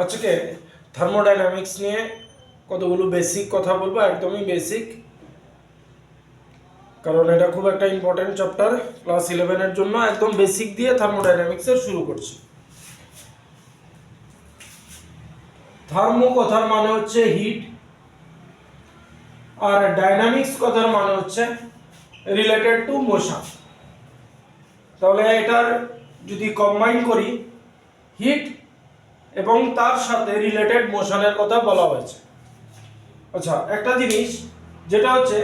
আজকে থার্মোডাইনামিক্স নিয়ে কতগুলো বেসিক কথা বলবো, একদমই বেসিক, কারণ এটা খুব একটা ইম্পর্টেন্ট চ্যাপ্টার ক্লাস 11-এর জন্য। একদম বেসিক দিয়ে থার্মোডাইনামিক্সের শুরু করছি। থার্মো কথার মানে হচ্ছে হিট, আর ডাইনামিক্স কথার মানে হচ্ছে রিলেটেড টু মোশন। তাহলে এটার যদি কম্বাইন করি, হিট এবং তার সাথে রিলেটেড মোশনের কথা বলা হয়েছে। আচ্ছা, একটা জিনিস যেটা হচ্ছে,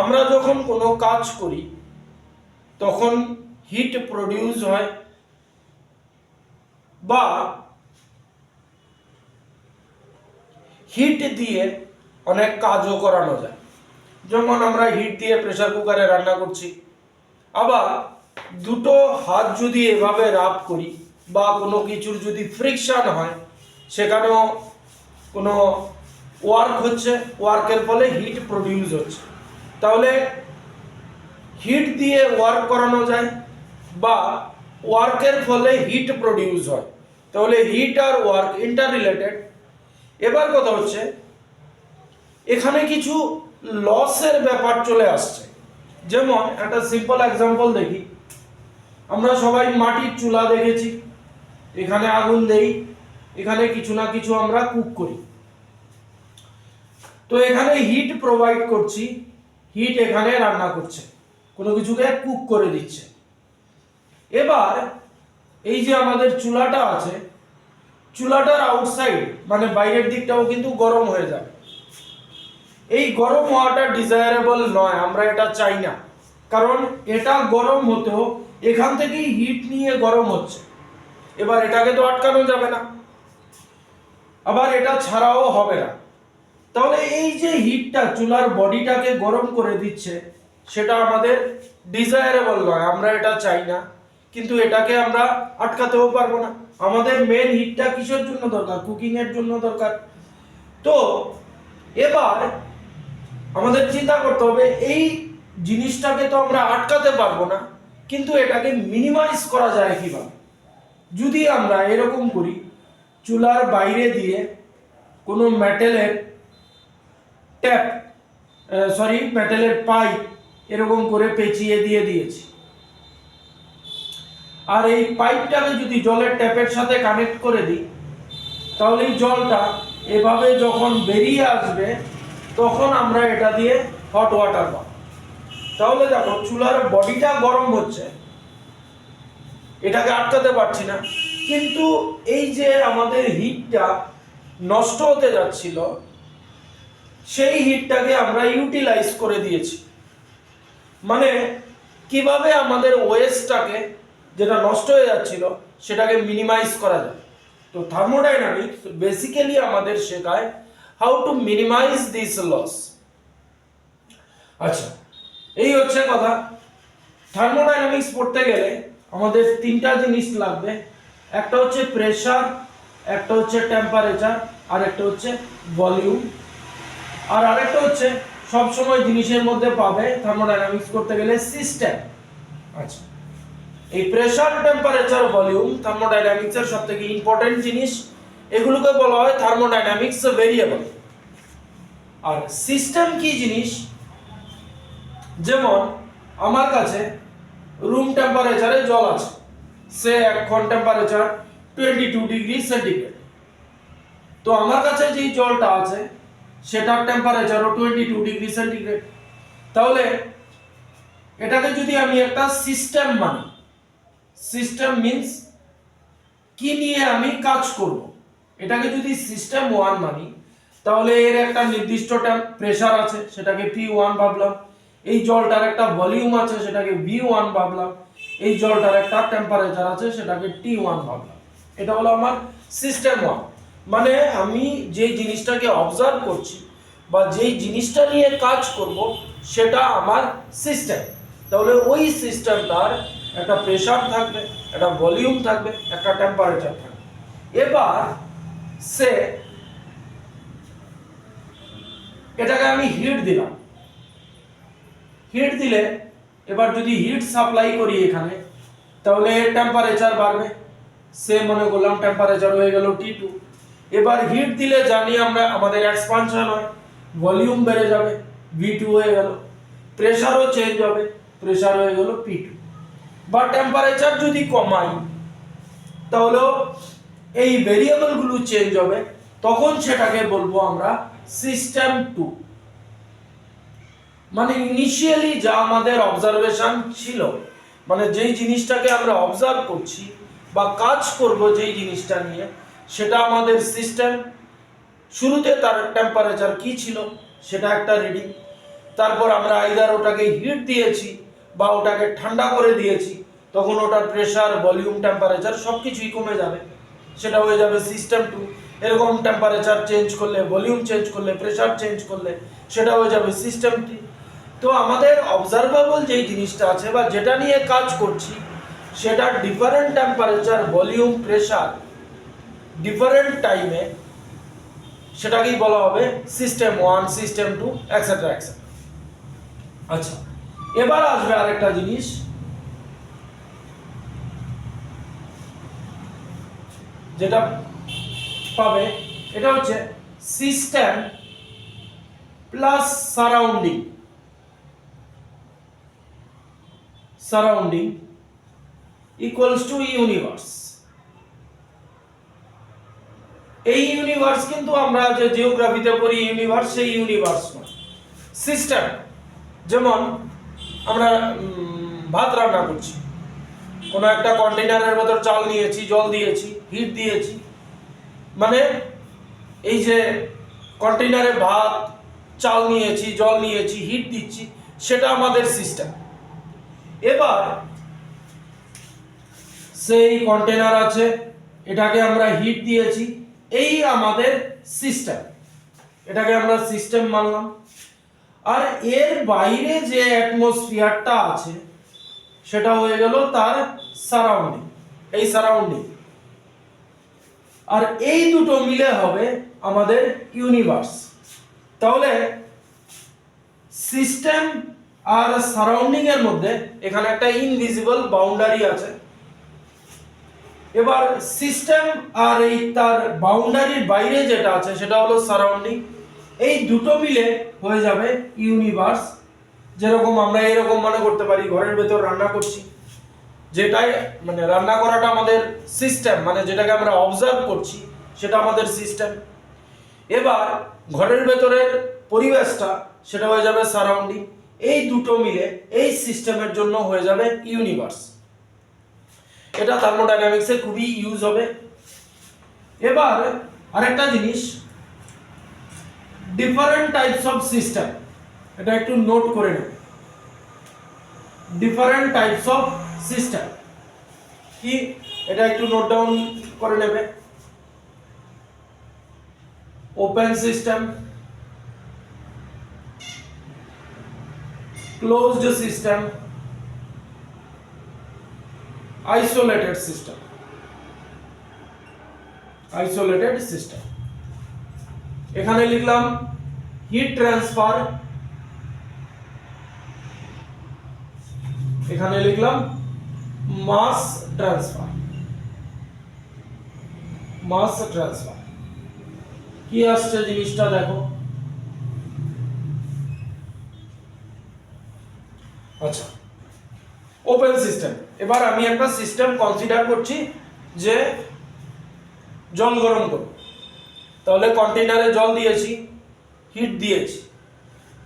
আমরা যখন কোনো কাজ করি তখন হিট প্রডিউস হয়, বা হিট দিয়ে অনেক কাজও করানো যায়। যেমন আমরা হিট দিয়ে প্রেসার কুকারে রান্না করছি, আবার দুটো হাত যদি এভাবে রাব করি বা কোনো কিছুর যদি ফ্রিকশন হয়, সেখানেও কোনো ওয়ার্ক হচ্ছে, ওয়ার্কের ফলে হিট প্রডিউস হচ্ছে। তাহলে হিট দিয়ে ওয়ার্ক করানো যায় বা ওয়ার্কের ফলে হিট প্রডিউস হয়। তাহলে হিট আর ওয়ার্ক ইন্টার রিলেটেড। এবার কথা হচ্ছে, এখানে কিছু লসের ব্যাপার চলে আসছে। যেমন একটা সিম্পল এক্সাম্পল দেখি, আমরা সবাই মাটির চুলা দেখেছি, এখানে আগুন দেই, এখানে কিছু না কিছু আমরা কুক করি। তো এখানে হিট প্রোভাইড করছি, হিট এখানে রান্না করছে, কোনো কিছুকে কুক করে দিচ্ছে। এবার এই যে আমাদের চুলাটা আছে, চুলাটার আউটসাইড মানে বাইরের দিকটাও কিন্তু গরম হয়ে যাবে। এই গরম হওয়াটা ডিজায়ারেবল নয়, আমরা এটা চাই না, কারণ এটা গরম হতেও এখান থেকেই হিট নিয়ে গরম হচ্ছে। এবার এটাকে তো আটকানো যাবে না, আবার এটা ছাড়াও হবে না। তাহলে এই যে হিটটা চুলার বডিটাকে গরম করে দিচ্ছে, সেটা আমাদের ডিজায়ারেবল নয়, আমরা এটা চাই না, কিন্তু এটাকে আমরা আটকাতেও পারবো না। আমাদের মেন হিটটা কিসের জন্য দরকার? কুকিং এর জন্য দরকার। তো এবার আমাদের চিন্তা করতে হবে, এই জিনিসটাকে তো আমরা আটকাতে পারবো না, কিন্তু এটাকে মিনিমাইজ করা যায় কিভাবে? যদি আমরা এরকম করি, চুলার বাইরে দিয়ে কোনো মেটালের মেটালের পাইপ এরকম করে পেঁচিয়ে দিয়েছি, আর এই পাইপটাকে যদি জলের ট্যাপের সাথে কানেক্ট করে দিই, তাহলে এই জলটা এভাবে যখন বেরিয়ে আসবে, তখন আমরা এটা দিয়ে হট ওয়াটার পাবো। তাহলে দেখো, চুলার বডিটা গরম হচ্ছে, এটাকে আটকাতে পারছি না, কিন্তু এই যে আমাদের হিটটা নষ্ট হতে যাচ্ছিল, সেই হিটটাকে আমরা ইউটিলাইজ করে দিয়েছি। মানে কিভাবে আমাদের ওয়েস্টটাকে, যেটা নষ্ট হয়ে যাচ্ছিল, সেটাকে মিনিমাইজ করা যায়। তো থার্মোডাইনামিক্স বেসিক্যালি আমাদের শেখায় how to minimise this loss. আচ্ছা, এই হচ্ছে কথা। থার্মোডাইনামিক্স পড়তে গেলে আমাদের তিনটা জিনিস লাগবে, একটা হচ্ছে প্রেসার, একটা হচ্ছে টেম্পারেচার, আর একটা হচ্ছে ভলিউম, আর আরেকটা হচ্ছে সবসময় জিনিসের মধ্যে পাবে থার্মোডাইনামিক্স করতে গেলে সিস্টেম। আচ্ছা, এই প্রেসার, টেম্পারেচার, ভলিউম থার্মোডাইনামিক্সের সবথেকে ইম্পর্টেন্ট জিনিস। এগুলোকে বলা হয় থার্মোডাইনামিক্স ভেরিয়েবল। আর সিস্টেম কি জিনিস? যেমন আমার কাছে রুম টেম্পারেচারে জল আছে, সে এখন টেম্পারেচার 22 ডিগ্রি সেন্টিগ্রেড। তো আমার কাছে যেই জলটা আছে, সেটার টেম্পারেচারও 22 ডিগ্রি সেন্টিগ্রেড। তাহলে এটাকে যদি আমি একটা সিস্টেম মানি, সিস্টেম মিন্স কি নিয়ে আমি কাজ করব, এটাকে যদি সিস্টেম 1 মানি, তাহলে এর একটা নির্দিষ্ট প্রেসার আছে, সেটাকে P1 ভাবলাম। এই জলটার একটা ভলিউম আছে, সেটাকে V1 ভাবলাম। এই জলটার একটা টেম্পারেচার আছে, সেটাকে T1 ভাবলাম। এটা হলো আমার সিস্টেম 1। মানে আমি যে জিনিসটাকে অবজার্ভ করছি বা যেই জিনিসটা নিয়ে কাজ করব, সেটা আমার সিস্টেম। তাহলে ওই সিস্টেমটার একটা প্রেসার থাকবে, একটা ভলিউম থাকবে, একটা টেম্পারেচার থাকবে। এবার সে এটাকে আমি হিট দিলাম, হিট দিলে এবার যদি হিট সাপ্লাই করি এখানে, তাহলে টেম্পারেচার বাড়বে, সে মনে করলাম টেম্পারেচার হয়ে গেল T2। এবার হিট দিলে জানি আমরা আমাদের এক্সপানশন হয়, ভলিউম বেড়ে যাবে, V2 হয়ে গেল, প্রেসারও চেঞ্জ হবে, প্রেসার হয়ে গেল P2। বা টেম্পারেচার যদি কমাই তাহলে এই ভেরিয়েবলগুলো চেঞ্জ হবে, তখন সেটাকে বলবো আমরা সিস্টেম 2। মানে ইনিশিয়ালি যা আমাদের অবজারভেশন ছিল, মানে যেই জিনিসটাকে আমরা অবজার্ভ করছি বা কাজ করব যেই জিনিসটা নিয়ে, সেটা আমাদের সিস্টেম। শুরুতে তার টেম্পারেচার কি ছিল সেটা একটা রিডিং, তারপর আমরা আইদার ওটাকে হিট দিয়েছি বা ওটাকে ঠান্ডা করে দিয়েছি, তখন ওটার প্রেসার, ভলিউম, টেম্পারেচার সব কিছুই কমে যাবে, সেটা হয়ে যাবে সিস্টেম 2। এরকম টেম্পারেচার চেঞ্জ করলে, ভলিউম চেঞ্জ করলে, প্রেসার চেঞ্জ করলে সেটা হয়ে যাবে সিস্টেম 3। তো আমাদের অবজারভেবল যেই জিনিসটা আছে বা যেটা নিয়ে কাজ করছি, সেটা different temperature, volume, pressure different টাইমে, সেটাকেই বলা হবে সিস্টেম 1, সিস্টেম 2, এটসেট্রা এটসেট্রা। আচ্ছা, এবার আসবে আরেকটা জিনিস, যেটা পাবে এটা হচ্ছে system plus surrounding. Surrounding equals to universe. এই ইউনিভার্স কিন্তু আমরা যে জিওগ্রাফিতে পড়ি ইউনিভার্স, সেই ইউনিভার্স নয়, সিস্টেম। যেমন আমরা ভাত রান্না করছি, কোনো একটা কন্টেনারের ভেতর চাল নিয়েছি, জল দিয়েছি, হিট দিয়েছি, মানে এই যে কন্টেনারে ভাত, চাল নিয়েছি, জল নিয়েছি, হিট দিচ্ছি, সেটা আমাদের সিস্টেম। এবার সেই কন্টেনার আছে, এটাকে আমরা হিট দিয়েছি, এই আমাদের সিস্টেম, এটাকে আমরা সিস্টেম মানলাম। আর এর বাইরে যে অ্যাটমসফিয়ারটা আছে সেটা হয়ে গেল তার সারাউন্ডিং, এই সারাউন্ডিং। আর এই দুটো মিলে হবে আমাদের ইউনিভার্স। তাহলে সিস্টেম আর সারাউন্ডিং এর মধ্যে এখানে একটা ইনভিজিবল বাউন্ডারি আছে। এবার সিস্টেম আর এই তার বাউন্ডারির বাইরে যেটা আছে সেটা হলো সারাউন্ডিং। এই দুটো মিলে হয়ে যাবে ইউনিভার্স। যেরকম আমরা এরকম মনে করতে পারি, ঘরের ভেতর রান্না করছি, যেটাই মানে রান্না করাটা আমাদের সিস্টেম, মানে যেটাকে আমরা অবজার্ভ করছি সেটা আমাদের সিস্টেম। এবার ঘরের ভেতরের পরিবেশটা সেটা হয়ে যাবে সারাউন্ডিং। এই দুটো মিলে এই সিস্টেমের জন্য হয়ে যাবে ইউনিভার্স। এটা থার্মোডাইনামিক্সে খুবই ইউজ হবে। এবার আরেকটা জিনিস, ডিফারেন্ট টাইপস অফ সিস্টেম, এটা একটু নোট করে নেব। ডিফারেন্ট টাইপস অফ সিস্টেম কি, এটা একটু নোট ডাউন করে নেবে। Open system, closed system, isolated system. Isolated system, এখানে লিখলাম হিট ট্রান্সফার, এখানে লিখলাম মাস ট্রান্সফার। মাস ট্রান্সফার কি আসছে জিনিসটা দেখো। আচ্ছা, ওপেন সিস্টেম। এবার আমি একটা সিস্টেম কনসিডার করছি যে জল গরম করব। তাহলে কন্টেইনারে জল দিয়েছি, হিট দিয়েছি,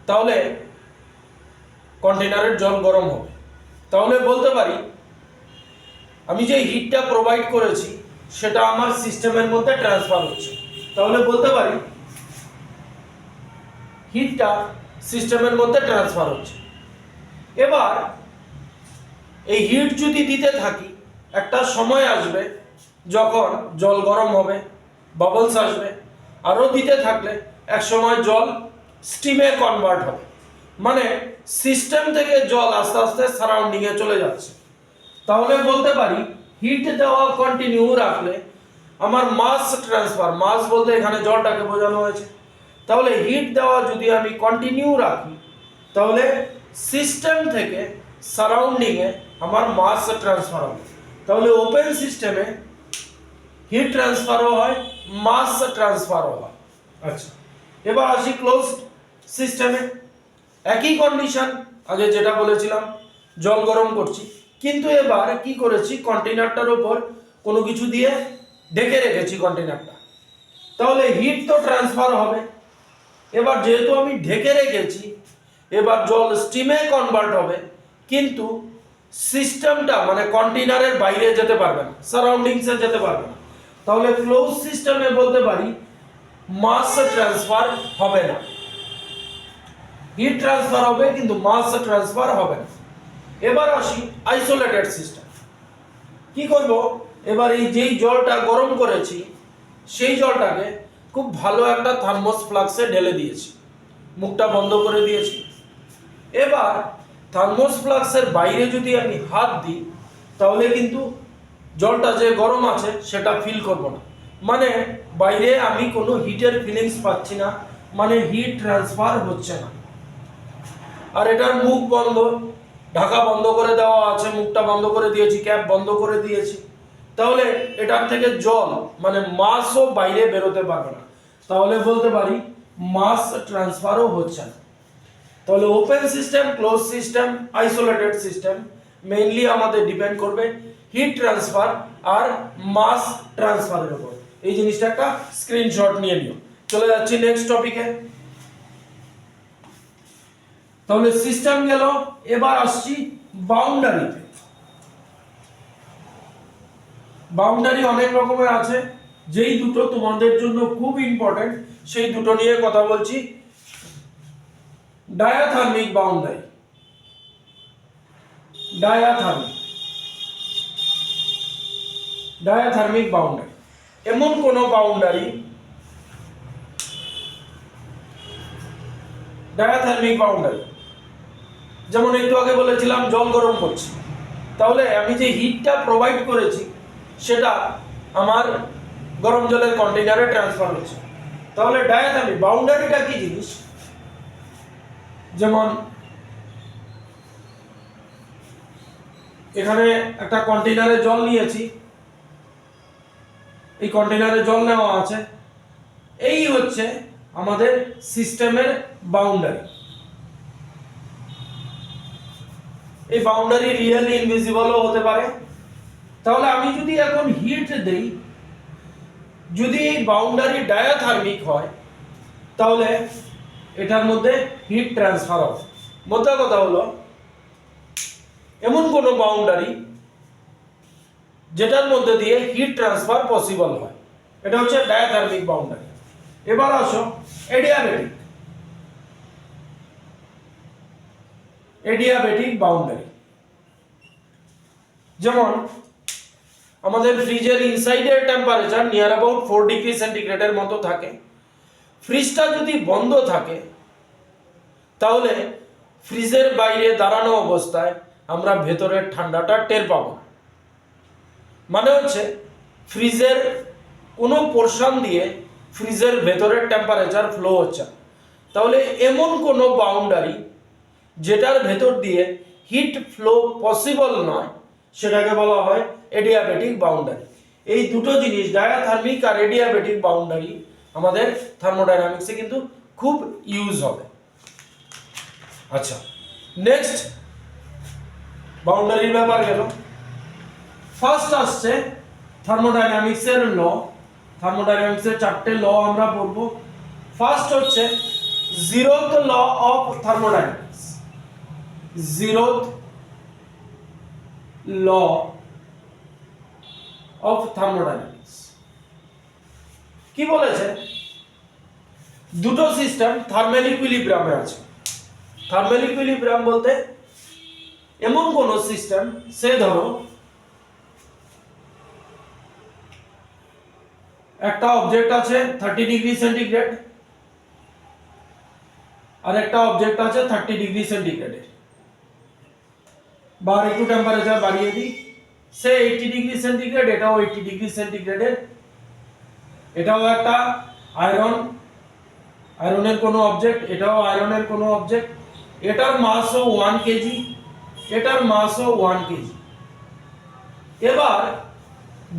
তাহলে কন্টেইনারের জল গরম হবে। তাহলে বলতে পারি আমি যে হিটটা প্রোভাইড করেছি সেটা আমার সিস্টেমের মধ্যে ট্রান্সফার হচ্ছে। তাহলে বলতে পারি হিটটা সিস্টেমের মধ্যে ট্রান্সফার হচ্ছে। এবার এই হিট যদি দিতে থাকি, একটা সময় আসবে যখন জল গরম হবে, বাবলস আসবে, আরও দিতে থাকলে এক সময় জল স্টিমে কনভার্ট হবে, মানে সিস্টেম থেকে জল আস্তে আস্তে সারাউন্ডিংয়ে চলে যাচ্ছে। তাহলে বলতে পারি হিট দেওয়া কন্টিনিউ রাখলে আমার মাস ট্রান্সফার, মাস বলতে এখানে জলটাকে বোঝানো হয়েছে, তাহলে হিট দেওয়া যদি আমি কন্টিনিউ রাখি তাহলে সিস্টেম থেকে সারাউন্ডিংয়ে আমার মাস ট্রান্সফার হবে। তাহলে ওপেন সিস্টেমে হিট ট্রান্সফারও হয়, মাস ট্রান্সফারও হয়। আচ্ছা, এবার আসি ক্লোজ সিস্টেমে। একই কন্ডিশন, আগে যেটা বলেছিলাম, জল গরম করছি, কিন্তু এবার কি করেছি, কন্টেনারটার উপর কোনো কিছু দিয়ে ঢেকে রেখেছি কন্টেনারটা, তাহলে হিট তো ট্রান্সফার হবে। এবার যেহেতু আমি ঢেকে রেখেছি, এবার জল স্টিমে কনভার্ট হবে, কিন্তু সিস্টেমটা মানে কন্টেনারের বাইরে যেতে পারবে না, সারাউন্ডিংসে যেতে পারবে না। তাহলে ক্লোজ সিস্টেমে বলতে পারি মাস ট্রান্সফার হবে না, হিট ট্রান্সফার হবে কিন্তু মাস ট্রান্সফার হবে না। এবার আসি আইসোলেটেড সিস্টেম। কি করব, এবার এই যেই জলটা গরম করেছি সেই জলটাকে খুব ভালো একটা থার্মোস ফ্লাক্সে ঢেলে দিয়েছি, মুখটা বন্ধ করে দিয়েছি। এবার থার্মোস ফ্লাক্সের বাইরে যদি আমি হাত দিই, তাহলে কিন্তু জলটা যে গরম আছে সেটা ফিল করব না, মানে বাইরে আমি কোনো হিটের ফিলিংস পাচ্ছি না, মানে হিট ট্রান্সফার হচ্ছে না। আর এটার মুখ বন্ধ, ঢাকা বন্ধ করে দেওয়া আছে, মুখটা বন্ধ করে দিয়েছি, ক্যাপ বন্ধ করে দিয়েছি, তাহলে এটার থেকে জল মানে মাসও বাইরে বেরোতে পারবে না, তাহলে বলতে পারি মাস ট্রান্সফারও হচ্ছে না। তাহলে open system, close system, isolated system mainly আমাদের ডিপেন্ড করবে হিট ট্রান্সফার আর মাস ট্রান্সফারের উপর। এই জিনিসটা একটা স্ক্রিনশট নিয়ে নিও। চলে যাচ্ছি নেক্সট টপিকে। তাহলে সিস্টেম গেল, এবার আসছি বাউন্ডারিতে। বাউন্ডারি অনেক রকমের আছে, যেই দুটো তোমাদের জন্য খুব ইম্পর্টেন্ট সেই দুটো নিয়ে কথা বলছি। ডায়াথার্মিক বাউন্ডারি, ডায়াথার্মিক বাউন্ডারি এমন কোন বাউন্ডারি, ডায়াথার্মিক বাউন্ডারি যেমন একটু আগে বলেছিলাম জল গরম করছি, তাহলে আমি যে হিটটা প্রোভাইড করেছি সেটা আমার গরম জলের কন্টেইনারে ট্রান্সফার হচ্ছে। তাহলে ডায়াথার্মিক বাউন্ডারিটা কি জিনিস, যেমন এখানে একটা কন্টেইনারে জল নিয়েছি, এই কন্টেইনারে জল নেওয়া আছে, এই হচ্ছে আমাদের সিস্টেমের বাউন্ডারি। এই বাউন্ডারি রিয়েলি ইনভিজিবলও হতে পারে। তাহলে আমি যদি এখন হিট দেই, যদি এই বাউন্ডারি ডায়াথার্মিক হয়, তাহলে এটার মধ্যে হিট ট্রান্সফার হবে। মোদ্দা কথা হলো এমন কোন বাউন্ডারি যেটার মধ্যে দিয়ে হিট ট্রান্সফার পসিবল হয়, এটা হচ্ছে ডায়াথার্মিক বাউন্ডারি। এবার আসো এডিয়াবেটিক, এডিয়াবেটিক বাউন্ডারি। যেমন আমাদের ফ্রিজের ইনসাইডের টেম্পারেচার নিয়ার অ্যাবাউট 4 ডিগ্রি সেন্টিগ্রেডের মতো থাকে, ফ্রিজটা যদি বন্ধ থাকে তাহলে ফ্রিজের বাইরে দাঁড়ানো অবস্থায় আমরা ভেতরের ঠান্ডাটা টের পাবো না। মানে হচ্ছে ফ্রিজের কোনো পোর্শন দিয়ে ফ্রিজের ভেতরের টেম্পারেচার ফ্লো হচ্ছে, তাহলে এমন কোনো বাউন্ডারি যেটার ভেতর দিয়ে হিট ফ্লো পসিবল নয় সেটাকে বলা হয় এডিয়াবেটিক বাউন্ডারি। এই দুটো জিনিস ডায়াথার্মিক আর এডিয়াবেটিক বাউন্ডারি আমাদের থার্মোডাইনামিক্সে কিন্তু খুব ইউজ হবে। আচ্ছা, নেক্সট বাউন্ডারির ব্যাপার গেল। ফার্স্ট আসছে থার্মোডাইনামিক্সের ল। থার্মোডাইনামিক্সের 4টে ল আমরা পড়ব। ফার্স্ট হচ্ছে zeroth law of thermodynamics, zeroth law of thermodynamics কি বলেছে, দুটো সিস্টেম থার্মাল ইকুইলিব্রিয়ামে আছে। থার্মাল ইকুইলিব্রিয়াম বলতে এমন কোন সিস্টেম, সে ধরো একটা অবজেক্ট আছে 30 ডিগ্রি সেন্টিগ্রেড আর একটা অবজেক্ট আছে 30 ডিগ্রি সেন্টিগ্রেডের, বা একটু টেম্পারেচার বাড়িয়ে দিই, সে 80 ডিগ্রি সেন্টিগ্রেড, এটাও 80 ডিগ্রি সেন্টিগ্রেডের, এটাও একটা আয়রন, আয়রনের কোনো অবজেক্ট, এটাও আয়রনের কোনো অবজেক্ট, এটার মাসও 1 কেজি, এটার মাসও 1 কেজি। এবার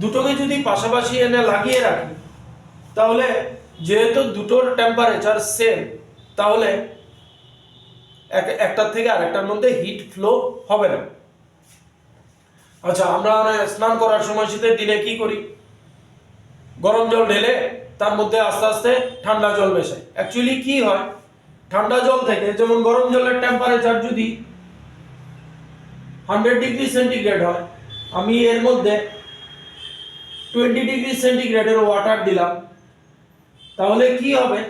দুটোকে যদি পাশাপাশি এনে লাগিয়ে রাখি, তাহলে যেহেতু দুটোর টেম্পারেচার সেম, তাহলে একটার থেকে আরেকটার মধ্যে হিট ফ্লো হবে না। আচ্ছা, আমরা স্নান করার সময় শীতের দিনে কি করি? গরম জল ঢেলে তার মধ্যে আস্তে আস্তে ঠান্ডা জল মেশাই। অ্যাকচুয়ালি কি হয়, ঠান্ডা জল থেকে, যেমন গরম জলের টেম্পারেচার যদি 100 ডিগ্রি সেন্টিগ্রেড হয়, আমি এর মধ্যে 20 ডিগ্রি সেন্টিগ্রেডের ওয়াটার দিলাম, তাহলে কি হবে?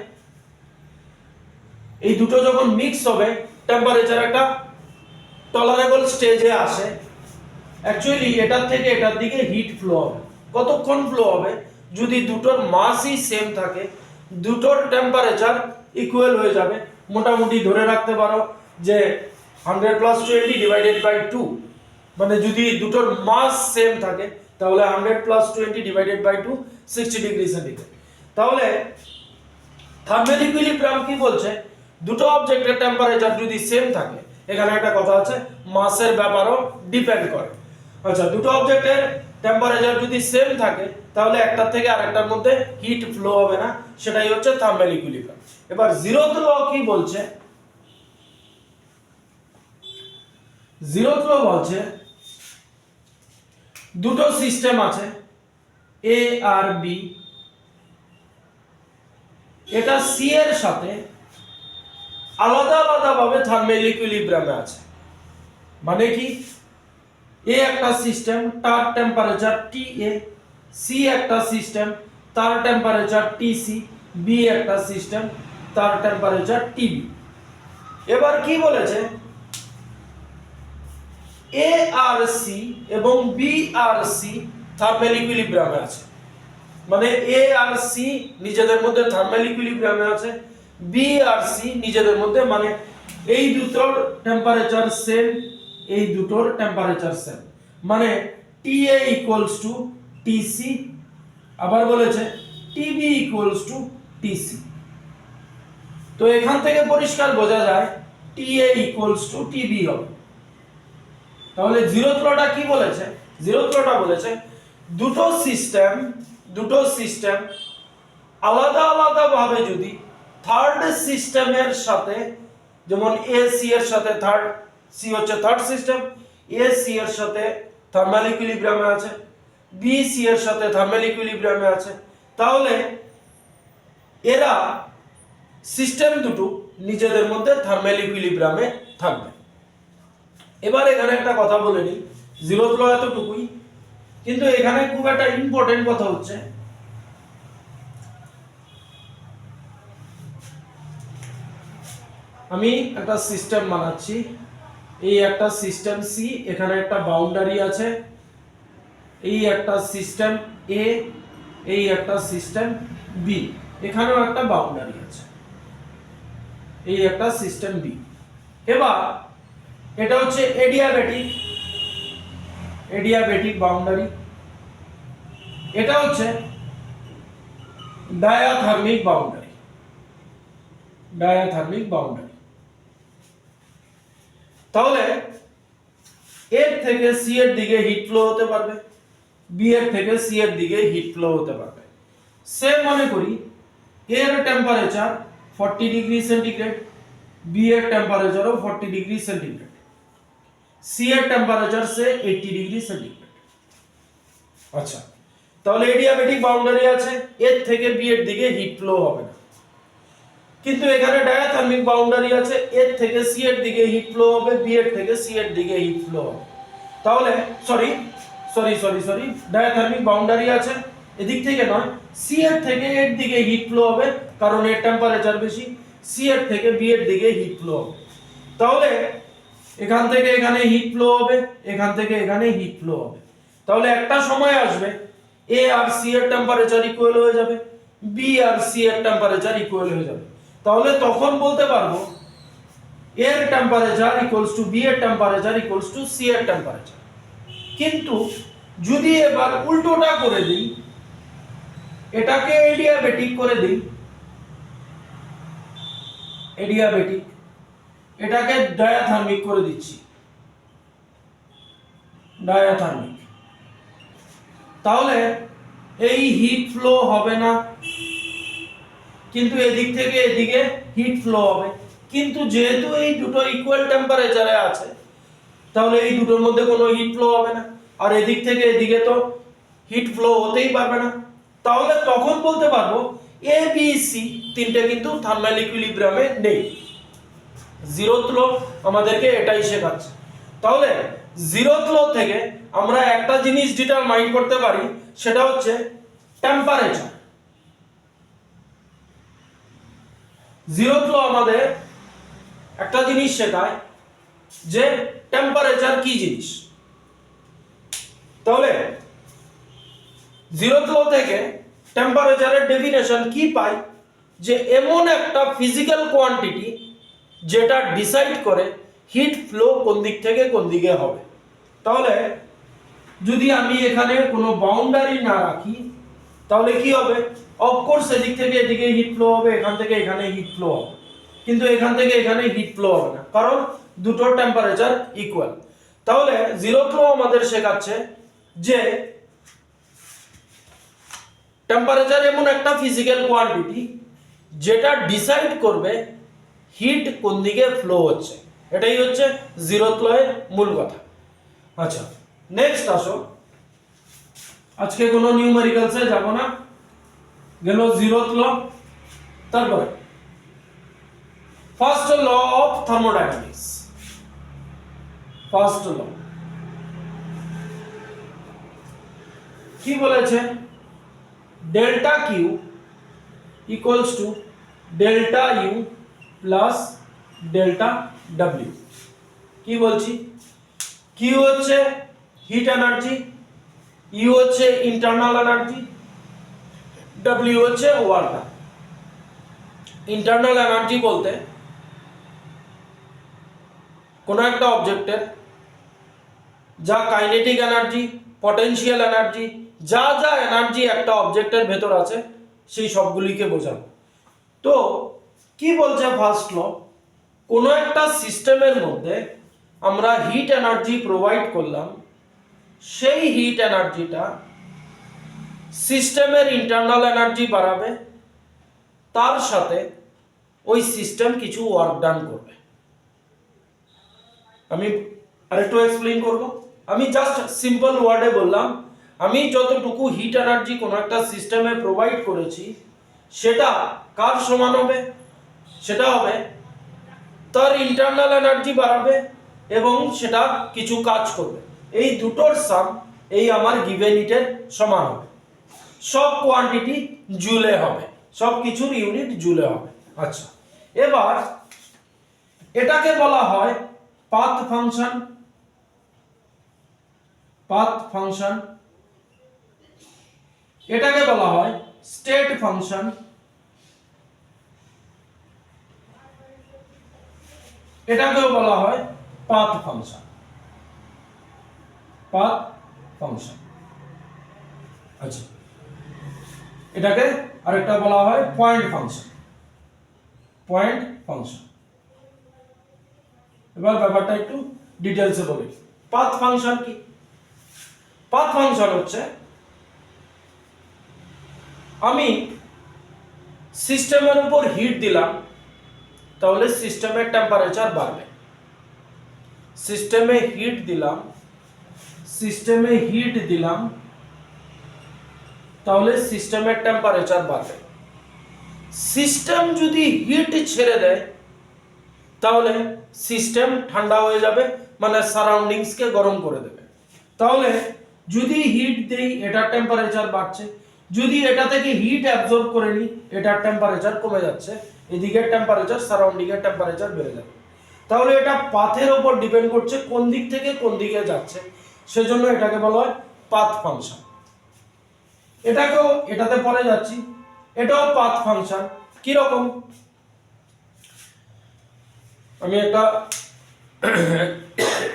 এই দুটো যখন মিক্স হবে, টেম্পারেচার একটা টলারেবল স্টেজে আসে। অ্যাকচুয়ালি এটার থেকে এটার দিকে হিট ফ্লো হবে। কতক্ষণ ফ্লো হবে? যদি দুটোর মাসই সেম থাকে, দুটোর টেম্পারেচার ইকুয়াল হয়ে যাবে। মোটামুটি ধরে রাখতে পারো যে 100 + 20 / 2, মানে যদি দুটোর মাস সেম থাকে তাহলে 100 + 20 / 2 60 ডিগ্রি সেন্টিগ্রেড। তাহলে থার্মাল ইকুইলিব্রিয়াম কি বলছে? দুটো অবজেক্টের টেম্পারেচার যদি সেম থাকে, এখানে একটা কথা আছে, মাসের ব্যাপারও ডিপেন্ড করে। আচ্ছা, দুটো অবজেক্টের টেম্পারেচার যদি সেম থাকে, তাহলে একটার থেকে আরেকটার মধ্যে হিট ফ্লো হবে না, সেটাই হচ্ছে থার্মাল ইকুইলিব্রিয়াম। এবার জিরোথ ল কি বলছে? জিরোথ ল বলছে দুটো সিস্টেম আছে, এ আর বি, এটা সি এর সাথে আলাদা আলাদা ভাবে থার্মাল ইকুইলিব্রিয়ামে আছে। মানে কি? এ একটা সিস্টেম, তার টেম্পারেচার টি এ, সি একটা সিস্টেম, তার টেম্পারেচার টি সি, বি একটা সিস্টেম, তার টেম্পারেচার টি বি। এবার কি বলেছে? এ আর সি এবং বি আর সি থার্মাল ইকুইলিব্রিয়ামে আছে। মানে এ আর সি নিজেদের মধ্যে থার্মাল ইকুইলিব্রিয়ামে আছে, বি আর সি নিজেদের মধ্যে, মানে এই দুটোর টেম্পারেচার সেম, এই দুটোর টেম্পারেচার সেম, মানে TA = TC। আবার বলেছে TB = TC। তো এখান থেকে পরিষ্কার বোঝা যায় TA = TB হবে। তাহলে জিরোথ লটা কি বলেছে? জিরোথ লটা বলেছে দুটো সিস্টেম আলাদা আলাদা ভাবে যদি থার্ড সিস্টেমের সাথে, যেমন এ সি এর সাথে থার্ড, সি হচ্ছে থার্ড সিস্টেম, এ সি এর সাথে থার্মাল ইকুইলিব্রিয়ামে আছে, বি সি এর সাথে থার্মাল ইকুইলিব্রিয়ামে আছে, তাহলে এরা সিস্টেম দুটো নিজেদের মধ্যে থার্মাল ইকুইলিব্রিয়ামে থাকবে। এবার এখানে একটা কথা বলে নিই, জিরোথ ল এতটুকুই, কিন্তু এখানে খুব একটা ইম্পর্টেন্ট কথা হচ্ছে, আমি একটা সিস্টেম বানাচ্ছি, এই একটা সিস্টেম সি, এখানে একটা বাউন্ডারি আছে, এই একটা সিস্টেম এ, এই একটা সিস্টেম বি, এখানেও একটা বাউন্ডারি আছে, এই একটা সিস্টেম বি। এবার এটা হচ্ছে এডিয়াবেটিক বাউন্ডারি, এটা হচ্ছে ডায়াথার্মিক বাউন্ডারি। তাহলে এর থেকে সি এর দিকে হিট ফ্লো হতে পারবে, বি এর থেকে সি এর দিকে হিট ফ্লো হতে পারবে। সেম মনে করি এর টেম্পারেচার 40 ডিগ্রি সেন্টিগ্রেড, বি এর টেম্পারেচারও 40 ডিগ্রি সেন্টিগ্রেড, সি এর টেম্পারেচার সে 80 ডিগ্রি সেন্টিগ্রেড। আচ্ছা, তাহলে এডিয়াবেটিক বাউন্ডারি আছে, এর থেকে বি এর দিকে হিট ফ্লো হবে না। কিন্তু এখানে ডায়াথার্মিক বাউন্ডারি আছে, এর থেকে সি এর দিকে হিট ফ্লো হবে, বি এর থেকে সি এর দিকে হিট ফ্লো হবে। তাহলে সরি ডায়াথার্মিক বাউন্ডারি আছে, এদিক থেকে নয়, সি এর থেকে এর দিকে হিট ফ্লো হবে, কারণ এর টেম্পারেচার বেশি, সি এর থেকে বি এর দিকে হিট ফ্লো হবে। তাহলে এখান থেকে এখানে হিট ফ্লো হবে, এখান থেকে এখানে হিট ফ্লো হবে। তাহলে একটা সময় আসবে এ আর সি এর টেম্পারেচার ইকুয়াল হয়ে যাবে, বি আর সি এর টেম্পারেচার ইকুয়াল হয়ে যাবে। তাহলে তখন বলতে পারবো এর টেম্পারেচার ইকুয়ালস টু বি এর টেম্পারেচার ইকুয়ালস টু সি এর টেম্পারেচার। কিন্তু যদি এবার উল্টোটা করে দিই, এটাকে এডিয়াবেটিক করে দিই, এটাকে ডায়াথার্মিক করে দিচ্ছি, তাহলে এই হিট ফ্লো হবে না, কিন্তু এদিক থেকে এদিকে হিট ফ্লো হবে। কিন্তু যেহেতু এই দুটো ইকুয়াল টেম্পারেচারে আছে, তাহলে এই দুটোর মধ্যে কোনো হিট ফ্লো হবে না, আর এদিক থেকে এদিকে তো হিট ফ্লো হতেই পারবে না। তাহলে তখন বলতে পারবো এ বি সি তিনটে কিন্তু থার্মাল ইকুইলিব্রিয়ামে নেই। জিরোথ ল আমাদেরকে এটাই শেখাচ্ছে। তাহলে জিরোথ ল থেকে আমরা একটা জিনিস ডিটারমাইন করতে পারি, সেটা হচ্ছে টেম্পারেচার। জিরোথ ল আমাদের একটা জিনিস শেখায় যে টেম্পারেচার কি জিনিস। তাহলে জিরোথ ল থেকে টেম্পারেচারের ডেফিনেশন কি পাই, যে এমন একটা ফিজিক্যাল কোয়ান্টিটি যেটা ডিসাইড করে হিট ফ্লো কোন দিক থেকে কোন দিকে হবে। তাহলে যদি আমি এখানে কোনো বাউন্ডারি না রাখি, তাহলে কি হবে, অফকোর্স এদিক থেকে এদিকে হিট ফ্লো হবে, এখান থেকে এখানে হিট ফ্লো হবে, কিন্তু এখান থেকে এখানে হিট ফ্লো হবে না, কারণ দুটোর টেম্পারেচার ইকুয়াল। তাহলে জিরোথ ল আমাদের শেখাচ্ছে যে টেম্পারেচার এমন একটা ফিজিক্যাল কোয়ান্টিটি যেটা ডিসাইড করবে হিট কোন দিকে ফ্লো হচ্ছে। এটাই হচ্ছে জিরোথ ল এর মূল কথা। আচ্ছা, নেক্সট আসো, আজকে কোনো নিউমেরিক্যালসে যাব না, গেল জিরোথ ল। তারপরে first law of thermodynamics. First law কি বলেছে, delta Q equals to delta U plus delta W. কি বলছি, কিউ হচ্ছে হিট এনার্জি, ইউ হচ্ছে ইন্টারনাল এনার্জি, ডব্লিউ হচ্ছে ওয়ার্ক। ইন্টারনাল এনার্জি বলতে কোনো একটা অবজেক্টের যা কাইনেটিক এনার্জি, পটেনশিয়াল এনার্জি, যা যা এনার্জি একটা অবজেক্টের ভেতর আছে সেই সবগুলিকে বোঝানো। তো কি বলছে ফার্স্ট ল, কোনো একটা সিস্টেমের মধ্যে আমরা হিট এনার্জি প্রোভাইড করলাম, সেই হিট এনার্জিটা সিস্টেমের ইন্টারনাল এনার্জি বাড়াবে, তার সাথে ওই সিস্টেম কিছু ওয়ার্ক ডান করবে। আমি আরেকটু এক্সপ্লেইন করব। আমি জাস্ট সিম্পল ওয়ার্ডে বললাম, আমি যতটুকু হিট এনার্জি কোনো একটা সিস্টেমে প্রোভাইড করেছি সেটা কার সমান হবে, সেটা হবে তার ইন্টারনাল এনার্জি বাড়াবে এবং সেটা কিছু কাজ করবে। এই দুটোর সাম এই আমার গিভেন হিটের সমান হবে। সব কোয়ান্টিটি জুলে হবে, সব কিছুর ইউনিট জুলে হবে। আচ্ছা, এবার এটাকে বলা হয় পাথ ফাংশন। পাথ ফাংশন, এটাকে বলা হয় স্টেট ফাংশন, এটাকেও বলা হয় পাথ ফাংশন। Path function. আচ্ছা, এটাকে আরেকটা বলা হয় পয়েন্ট ফাংশন। Point function. এবার ব্যাপারটা একটু ডিটেইলসে বলি। পাথ ফাংশন কি? পাথ ফাংশন হচ্ছে আমি সিস্টেমের উপর হিট দিলাম, তাহলে সিস্টেমের টেম্পারেচার বাড়বে। সিস্টেমে হিট দিলাম, তাহলে সিস্টেমের টেম্পারেচার বাড়বে। সিস্টেম যদি হিট ছেড়ে দেয়, তাহলে সিস্টেম ঠান্ডা হয়ে যাবে, মানে সারাউন্ডিংসকে গরম করে দেবে। তাহলে যদি হিট দেই, এটার টেম্পারেচার বাড়ছে, যদি এটা থেকে হিট অ্যাবজর্ব করে নিই, এটার টেম্পারেচার কমে যাচ্ছে, এদিকের টেম্পারেচার সারাউন্ডিং এর টেম্পারেচার বেড়ে যাবে। তাহলে এটা পাথের উপর ডিপেন্ড করছে কোন দিক থেকে কোন দিকে যাচ্ছে, সেজন্য এটাকে বলা হয় পাথ ফাংশন। এটাকেও, এটাতে পরে যাচ্ছি, এটাও পাথ ফাংশন। কি রকম, আমি একটা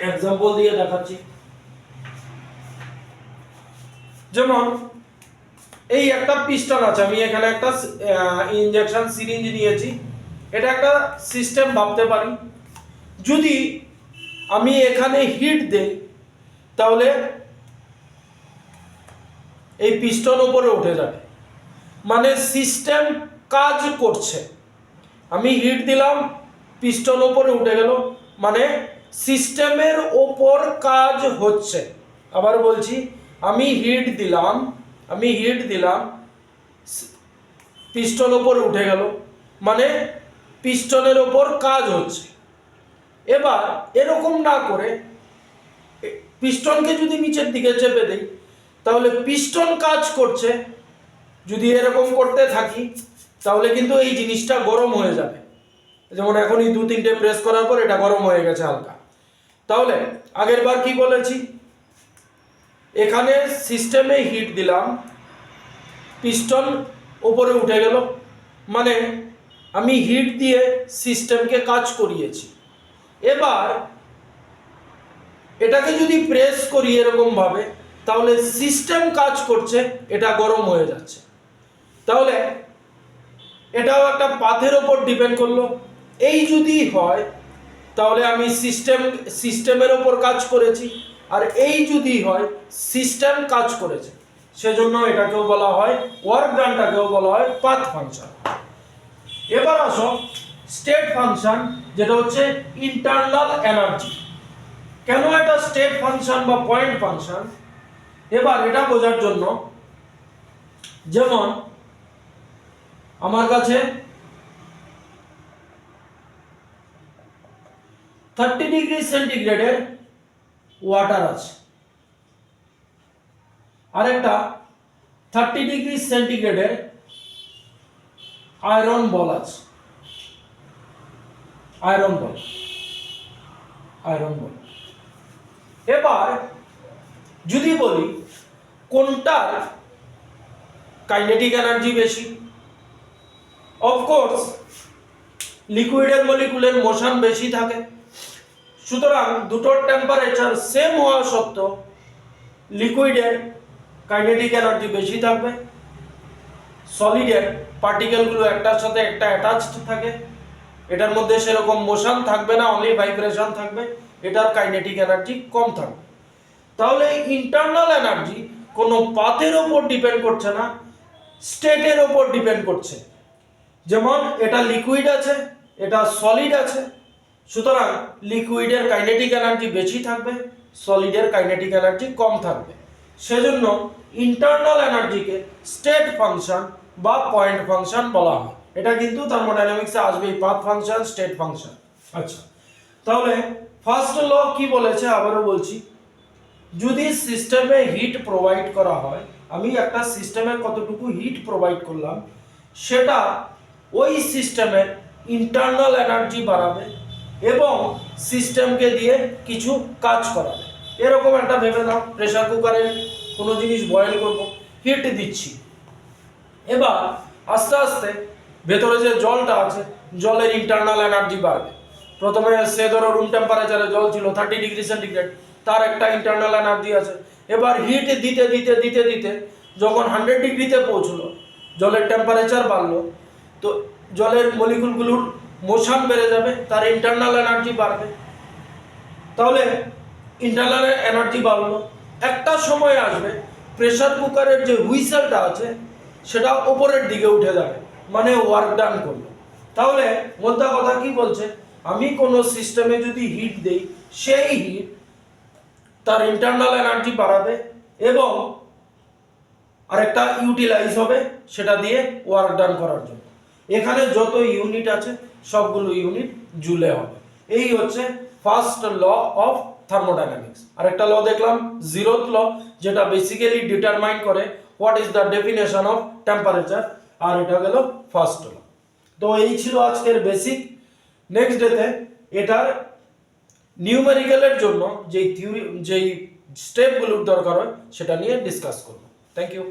এক্সাম্পল দিয়ে দেখাচ্ছি। যেমন এই একটা পিস্টন আছে, আমি এখানে একটা ইনজেকশন সিরিঞ্জ নিয়েছি, এটা একটা সিস্টেম ভাবতে পারি। যদি আমি এখানে হিট দেই, তাহলে এই পিস্টন উপরে উঠে যাবে, মানে সিস্টেম কাজ করছে। আমি হিট দিলাম, পিস্টন উপরে উঠে গেল, মানে সিস্টেমের ওপর কাজ হচ্ছে। আবার বলছি, আমি হিট দিলাম, পিস্টন উপরে উঠে গেল, মানে পিস্টনের ওপর কাজ হচ্ছে। এবার এরকম না করে পিস্টনকে যদি নিচের দিকে চেপে দেই, তাহলে পিস্টন কাজ করছে। যদি এরকম করতে থাকি তাহলে কিন্তু এই জিনিসটা গরম হয়ে যাবে। যেমন এখনই 2-3টে প্রেস করার পর এটা গরম হয়ে গেছে হালকা। তাহলে আগের বার কি বলেছি, এখানে সিস্টেমে হিট দিলাম, পিস্টন উপরে উঠে গেল, মানে আমি হিট দিয়ে সিস্টেমকে কাজ করিয়েছি। এবার এটাকে যদি প্রেস করি এরকম ভাবে, তাহলে সিস্টেম কাজ করছে, এটা গরম হয়ে যাচ্ছে। তাহলে এটাও একটা পাথের ওপর ডিপেন্ড করলো। এই যদি হয় তাহলে আমি সিস্টেমের ওপর কাজ করেছি, আর এই যদি হয় সিস্টেম কাজ করেছে। সেজন্য এটাকেও বলা হয়, ওয়ার্ক ডানটাকেও বলা হয় পাথ ফাংশন। এবার আসো স্টেট ফাংশন, যেটা হচ্ছে ইন্টারনাল এনার্জি। কেন এটা স্টেট ফাংশন বা পয়েন্ট ফাংশন, এবার এটা বোঝার জন্য, যেমন আমার কাছে 30 ডিগ্রি সেন্টিগ্রেডের ওয়াটার আছে, আরেকটা 30 ডিগ্রি সেন্টিগ্রেডের আয়রন বল আছে। আয়রন বল। এবার যদি বলি কোনটার কাইনেটিক এনার্জি বেশি, অফকোর্স লিকুইডের মলিকুলের মোশন বেশি থাকে। সুতরাং দুটোর টেম্পারেচার সেম হওয়া সত্ত্বেও লিকুইডের কাইনেটিক এনার্জি বেশি থাকবে, সলিডের পার্টিকেলগুলো একটার সাথে একটা অ্যাটাচড থাকে, এটার মধ্যে সেরকম মোশন থাকবে না, অনলি ভাইব্রেশন থাকবে, এটার কাইনেটিক এনার্জি কম থাকবে। তাহলে ইন্টারনাল এনার্জি কোনো পাথের ওপর ডিপেন্ড করছে না, স্টেটের ওপর ডিপেন্ড করছে। যেমন এটা লিকুইড আছে, এটা সলিড আছে, সুতরাং লিকুইডের কাইনেটিক এনার্জি বেশি থাকবে, সলিডের কাইনেটিক এনার্জি কম থাকবে। সেজন্য ইন্টারনাল এনার্জিকে স্টেট ফাংশন বা পয়েন্ট ফাংশন বলা হয়। এটা কিন্তু থার্মোডাইনামিক্সে আসবেই, পাথ ফাংশন, স্টেট ফাংশন। আচ্ছা, তাহলে ফার্স্ট ল কি বলেছে আবারও বলছি, যদি সিস্টেমে হিট প্রোভাইড করা হয়, আমি একটা সিস্টেমে কতটুকু হিট প্রোভাইড করলাম, সেটা ওই সিস্টেমের ইন্টারনাল এনার্জি বাড়াবে এবং সিস্টেমকে দিয়ে কিছু কাজ করাবে। এরকম একটা ভেবে নাও, প্রেসার কুকারে কোনো জিনিস বয়েল করব, হিট দিচ্ছি। এবার আস্তে আস্তে ভেতরে যে জলটা আছে, জলের ইন্টারনাল এনার্জি বাড়বে। প্রথমে সে ধরো রুম টেম্পারেচারে জল ছিল 30 ডিগ্রি সেন্টিগ্রেড, তার একটা ইন্টারনাল এনার্জি আছে। এবার হিট দিতে দিতে দিতে দিতে যখন 100 ডিগ্রিতে পৌঁছলো, জলের টেম্পারেচার বাড়লো, তো জলের মলিকুলগুলোর মোশন বেড়ে যাবে, তার ইন্টারনাল এনার্জি বাড়বে। তাহলে ইন্টারনাল এনার্জি বাড়লো, একটা সময় আসবে প্রেসার কুকারের যে হুইসেলটা আছে সেটা উপরের দিকে উঠে যাবে, মানে ওয়ার্ক ডান করলো। তাহলে মোদ্দা কথা কি বলছে, আমি কোনো সিস্টেমে যদি হিট দেই, সেই হিট তার ইন্টারনাল এনার্জি বাড়াবে এবং আরেকটা ইউটিলাইজ হবে সেটা দিয়ে ওয়ার্ক ডান করার জন্য। এখানে যত ইউনিট আছে সবগুলো ইউনিট জুলে হবে। এই হচ্ছে ফার্স্ট ল অফ থার্মোডাইনামিক্স। আরেকটা ল দেখলাম, জিরোথ ল, যেটা বেসিক্যালি ডিটারমাইন করে what is the definition of temperature, আর এটা গেল ফার্স্ট ল। তো এই ছিল আজকের বেসিক। নেক্সট ডেতে এটার নিউমেরিক্যালের জন্য যেই স্টেপগুলোর দরকার হয় সেটা নিয়ে ডিসকাস করব। Thank you.